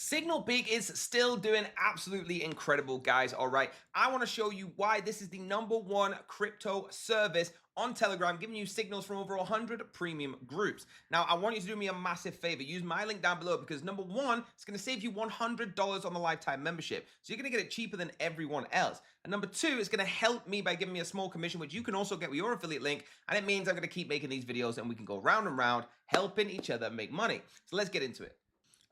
SignalPeak is still doing absolutely incredible, guys. All right, I want to show you why this is the #1 crypto service on Telegram, giving you signals from over 100 premium groups. Now, I want you to do me a massive favor. Use my link down below because #1, it's going to save you $100 on the lifetime membership. So you're going to get it cheaper than everyone else. And #2, it's going to help me by giving me a small commission, which you can also get with your affiliate link. And it means I'm going to keep making these videos and we can go round and round, helping each other make money. So let's get into it.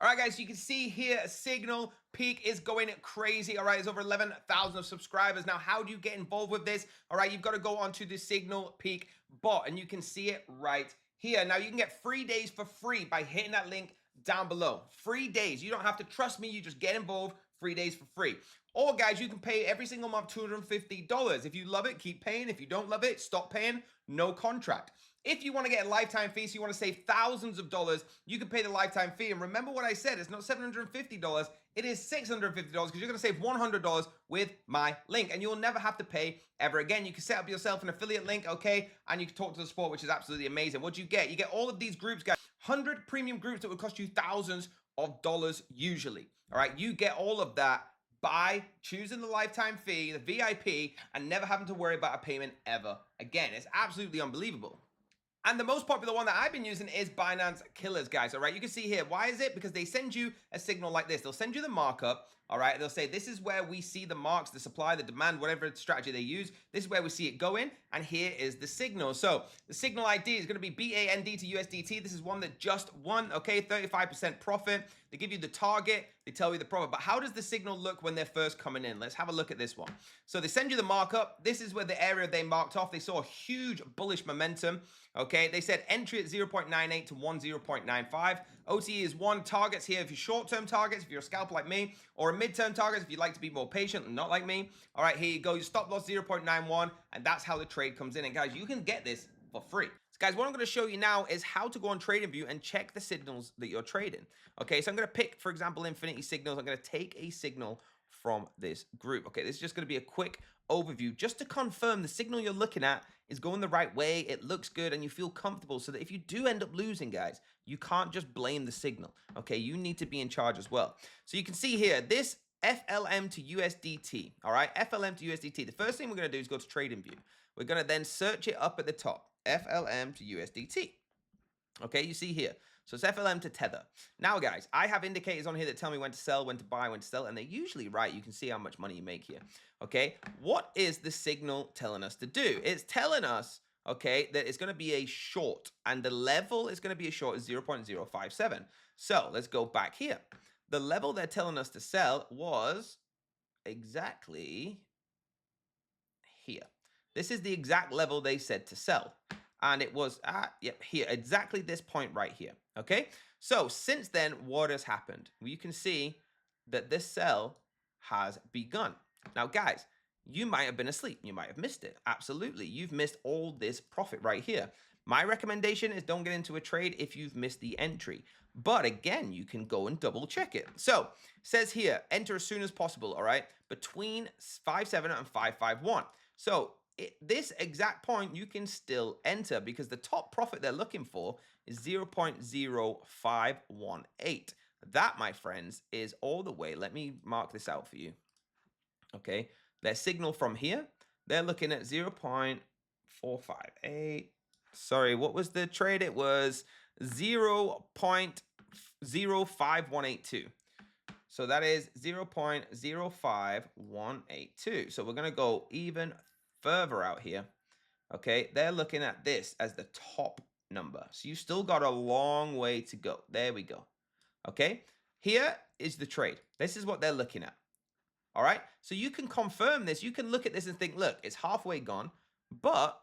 All right, guys, so you can see here, SignalPeak is going crazy. All right, it's over 11,000 subscribers. Now, how do you get involved with this? All right, you've got to go onto the SignalPeak bot, and you can see it right here. Now, you can get 3 days for free by hitting that link down below. 3 days. You don't have to trust me. You just get involved. 3 days for free. Or, guys, you can pay every single month $250. If you love it, keep paying. If you don't love it, stop paying. No contract. If you want to get a lifetime fee, so you want to save thousands of dollars, you can pay the lifetime fee. And remember what I said, it's not $750, it is $650 because you're going to save $100 with my link. And you'll never have to pay ever again. You can set up yourself an affiliate link, okay? And you can talk to the support, which is absolutely amazing. What do you get? You get all of these groups, guys. 100 premium groups that would cost you thousands of dollars usually. All right, you get all of that by choosing the lifetime fee, the VIP, and never having to worry about a payment ever again. It's absolutely unbelievable. And the most popular one that I've been using is Binance Killers, guys, all right? You can see here, why is it? Because they send you a signal like this. They'll send you the markup, all right? They'll say, this is where we see the marks, the supply, the demand, whatever strategy they use. This is where we see it going, and here is the signal. So the signal ID is going to be BAND to USDT. This is one that just won, okay? 35% profit. They give you the target. They tell you the profit. But how does the signal look when they're first coming in? Let's have a look at this one. So they send you the markup. This is where the area they marked off. They saw a huge bullish momentum. Okay, they said entry at 0.98 to 10.95. OTE is 1. Targets here if you're short-term targets, if you're a scalper like me, or a mid-term targets if you'd like to be more patient and not like me. All right, here you go. Your stop loss 0.91, and that's how the trade comes in. And guys, you can get this for free. So guys, what I'm going to show you now is how to go on TradingView and check the signals that you're trading. Okay, so I'm going to pick, for example, Infinity Signals. I'm going to take a signal from this group. Okay, this is just going to be a quick overview just to confirm the signal you're looking at is going the right way, it looks good, and you feel comfortable so that if you do end up losing, guys, you can't just blame the signal. Okay, you need to be in charge as well. So you can see here, this FLM to USDT, all right, FLM to USDT. The first thing we're going to do is go to TradingView. We're going to then search it up at the top, FLM to USDT. Okay, you see here. So it's FLM to Tether. Now, guys, I have indicators on here that tell me when to sell, when to buy, when to sell, and they're usually right. You can see how much money you make here. Okay, what is the signal telling us to do? It's telling us, okay, that it's going to be a short, and the level is going to be a short is 0.057. So let's go back here. The level they're telling us to sell was exactly here. This is the exact level they said to sell. And it was at, yep, here, exactly this point right here, okay? So since then, what has happened? Well, you can see that this sell has begun. Now, guys, you might have been asleep. You might have missed it. Absolutely. You've missed all this profit right here. My recommendation is don't get into a trade if you've missed the entry. But again, you can go and double check it. So it says here, enter as soon as possible, all right? Between 5.7 and 5.51. So this exact point you can still enter because the top profit they're looking for is 0.0518. That, my friends, is all the way. Let me mark this out for you. Okay, their signal from here, they're looking at 0.458. Sorry, what was the trade? It was 0.05182. So that is 0.05182. So we're going to go even further out here. Okay, they're looking at this as the top number. So you still got a long way to go. There we go. Okay, here is the trade. This is what they're looking at. All right, so you can confirm this. You can look at this and think, look, it's halfway gone, but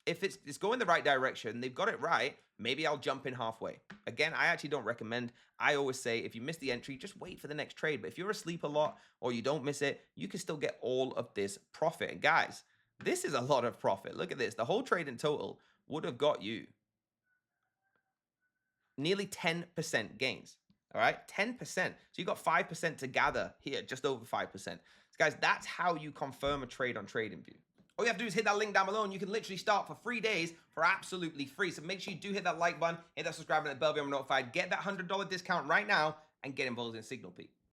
if it's going the right direction, they've got it right, maybe I'll jump in halfway. Again, I actually don't recommend. I always say if you miss the entry, just wait for the next trade. But if you're asleep a lot or you don't miss it, you can still get all of this profit. And guys, this is a lot of profit. Look at this. The whole trade in total would have got you nearly 10% gains. All right, 10%. So you got 5% to gather here, just over 5%. So guys, that's how you confirm a trade on TradingView. All you have to do is hit that link down below and you can literally start for 3 days for absolutely free. So make sure you do hit that like button, hit that subscribe button, and the bell to be notified. Get that $100 discount right now and get involved in SignalPeak.